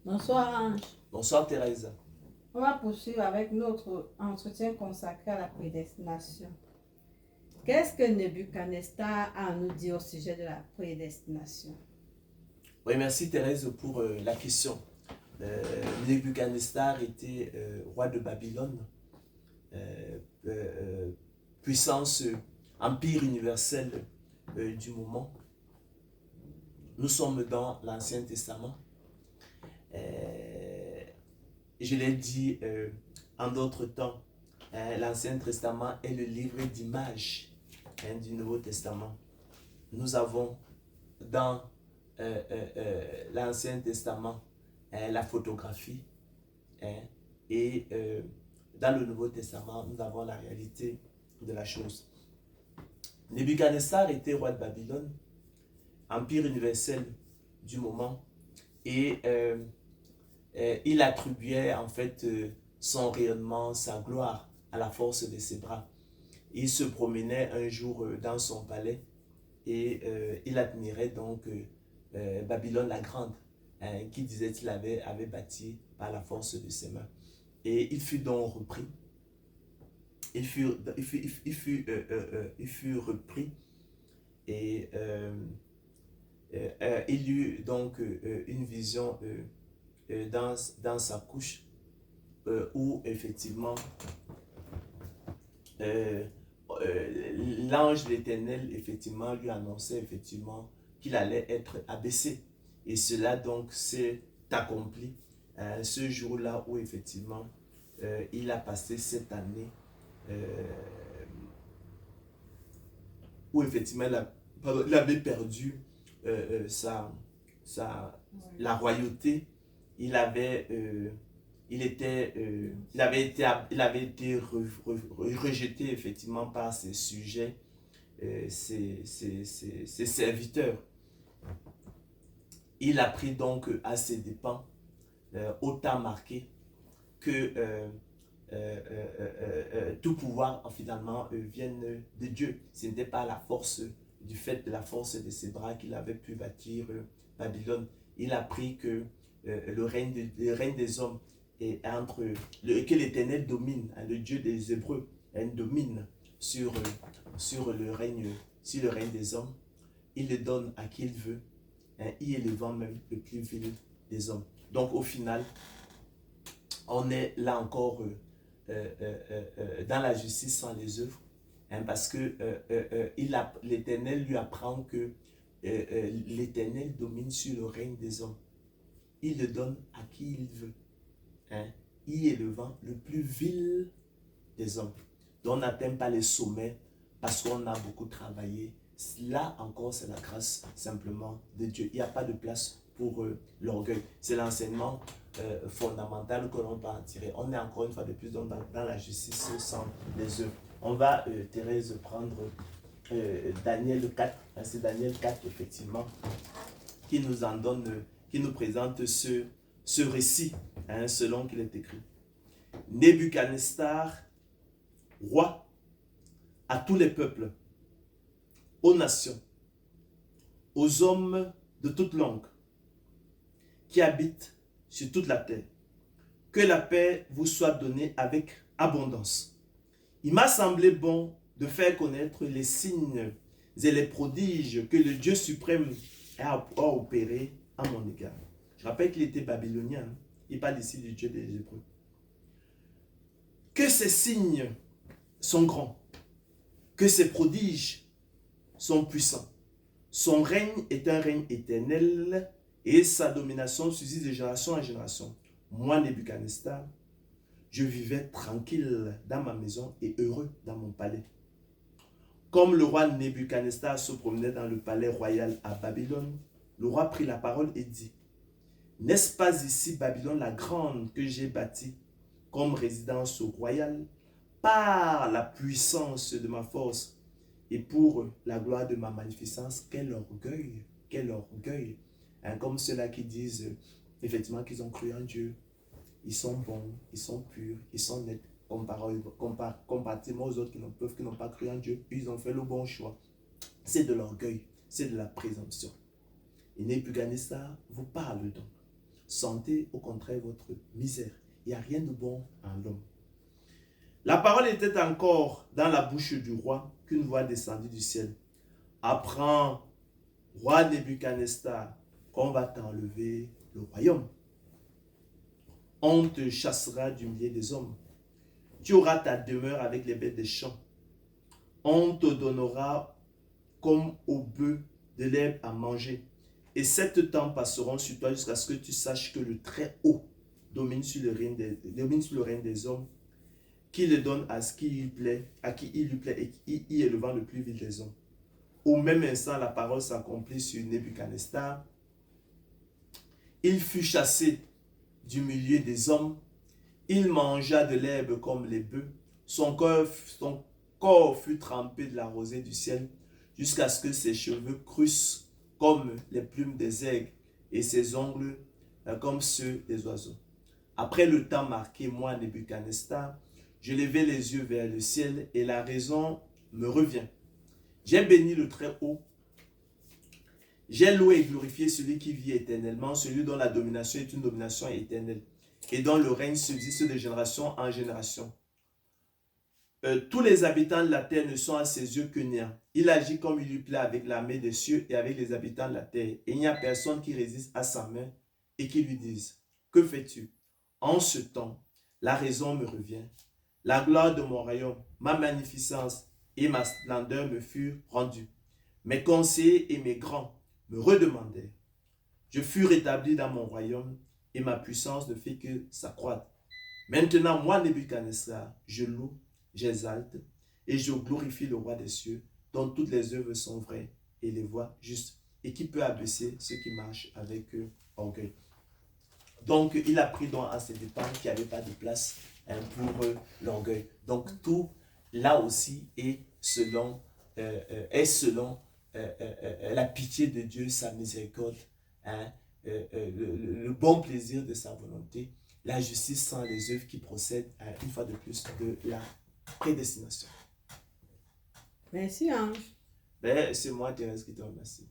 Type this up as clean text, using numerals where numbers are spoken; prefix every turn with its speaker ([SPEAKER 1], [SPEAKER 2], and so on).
[SPEAKER 1] Bonsoir Ange.
[SPEAKER 2] Bonsoir Thérèse.
[SPEAKER 1] On va poursuivre avec notre entretien consacré à la prédestination. Qu'est-ce que Nebuchadnezzar a à nous dire au sujet de la prédestination?
[SPEAKER 2] Oui, merci Thérèse pour la question. Nebuchadnezzar était roi de Babylone, euh, euh, puissance, empire universel du moment. Nous sommes dans l'Ancien Testament. Je l'ai dit en d'autres temps, l'Ancien Testament est le livre d'images du Nouveau Testament. Nous avons dans l'Ancien Testament la photographie et dans le Nouveau Testament, nous avons la réalité de la chose. Nebuchadnezzar était roi de Babylone, empire universel du moment, et il attribuait en fait son rayonnement, sa gloire à la force de ses bras. Il se promenait un jour dans son palais et il admirait donc Babylone la Grande, qui disait qu'il avait bâti par la force de ses mains. Et il fut donc repris. Il fut repris et il eut donc une vision dans sa couche où effectivement l'ange de l'Éternel effectivement lui annonçait effectivement qu'il allait être abaissé. Et cela donc s'est accompli ce jour-là où effectivement il a passé cette année où effectivement il avait perdu la royauté. Il avait été rejeté effectivement par ses sujets, ses serviteurs. Il a pris donc à ses dépens au temps marqué que tout pouvoir finalement vienne de Dieu. Ce n'était pas la force du fait de la force de ses bras qu'il avait pu bâtir Babylone. Il a pris que le règne des hommes et que l'Éternel domine, le Dieu des Hébreux domine sur le règne des hommes. Il le donne à qui il veut, y élevant même le plus vil des hommes. Donc au final, on est là encore dans la justice sans les œuvres, parce que l'Éternel lui apprend que l'Éternel domine sur le règne des hommes. Il le donne à qui il veut, y élevant le plus vil des hommes. Donc on n'atteint pas les sommets parce qu'on a beaucoup travaillé. Là encore, c'est la grâce simplement de Dieu. Il n'y a pas de place pour l'orgueil. C'est l'enseignement fondamental que l'on doit en tirer. On est encore une fois de plus dans la justice sans les œuvres. On va, Thérèse, prendre Daniel 4. C'est Daniel 4, effectivement, qui nous en donne, qui nous présente ce récit, selon qu'il est écrit. Nebuchadnezzar, roi à tous les peuples, aux nations, aux hommes de toute langue qui habitent sur toute la terre. Que la paix vous soit donnée avec abondance. Il m'a semblé bon de faire connaître les signes et les prodiges que le Dieu suprême a opérés à mon égard. Je rappelle qu'il était babylonien. Il parle ici du Dieu des Hébreux. Que ces signes sont grands, que ces prodiges sont puissants. Son règne est un règne éternel et sa domination subsiste de génération en génération. Moi, Nebuchadnezzar, je vivais tranquille dans ma maison et heureux dans mon palais. Comme le roi Nebuchadnezzar se promenait dans le palais royal à Babylone, le roi prit la parole et dit: N'est-ce pas ici Babylone la grande que j'ai bâtie comme résidence royale par la puissance de ma force et pour la gloire de ma magnificence? Quel orgueil, quel orgueil. Comme ceux-là qui disent effectivement qu'ils ont cru en Dieu. Ils sont bons, ils sont purs, ils sont nets, comparativement aux autres qui n'ont pas cru en Dieu. Ils ont fait le bon choix. C'est de l'orgueil, c'est de la présomption. Et Nebuchadnezzar vous parle donc santé, au contraire votre misère. Il n'y a rien de bon en l'homme. La parole était encore dans la bouche du roi qu'une voix descendit du ciel. Apprends, roi Nebuchadnezzar, qu'on va t'enlever le royaume. On te chassera du milieu des hommes. Tu auras ta demeure avec les bêtes des champs. On te donnera comme au bœuf de l'herbe à manger. Et 7 temps passeront sur toi jusqu'à ce que tu saches que le Très-Haut domine sur le règne des hommes, qu'il le donne à qui il lui plaît et qui y est le vent le plus vil des hommes. Au même instant, la parole s'accomplit sur Nebuchadnezzar. Il fut chassé du milieu des hommes. Il mangea de l'herbe comme les bœufs. Son corps fut trempé de la rosée du ciel jusqu'à ce que ses cheveux crussent comme les plumes des aigles et ses ongles comme ceux des oiseaux. Après le temps marqué, moi, Nebuchadnezzar, je levai les yeux vers le ciel et la raison me revient. J'ai béni le Très-Haut. J'ai loué et glorifié celui qui vit éternellement, celui dont la domination est une domination éternelle et dont le règne subsiste de génération en génération. Tous les habitants de la terre ne sont à ses yeux que néants. Il agit comme il lui plaît avec l'armée des cieux et avec les habitants de la terre. Et il n'y a personne qui résiste à sa main et qui lui dise, que fais-tu? En ce temps, la raison me revient. La gloire de mon royaume, ma magnificence et ma splendeur me furent rendues. Mes conseillers et mes grands me redemandèrent. Je fus rétabli dans mon royaume et ma puissance ne fit que s'accroître. Maintenant, moi, Nebuchadnezzar, je loue, j'exalte et je glorifie le roi des cieux, dont toutes les œuvres sont vraies et les voies justes, et qui peut abaisser ceux qui marchent avec orgueil. Donc, il a pris donc à ses dépens qu'il n'y avait pas de place pour l'orgueil. Donc, tout là aussi est selon la pitié de Dieu, sa miséricorde, le bon plaisir de sa volonté, la justice sans les œuvres qui procèdent, une fois de plus, de la prédestination.
[SPEAKER 1] Merci, Ange.
[SPEAKER 2] Ben, c'est moi, Thérèse, qui te remercie.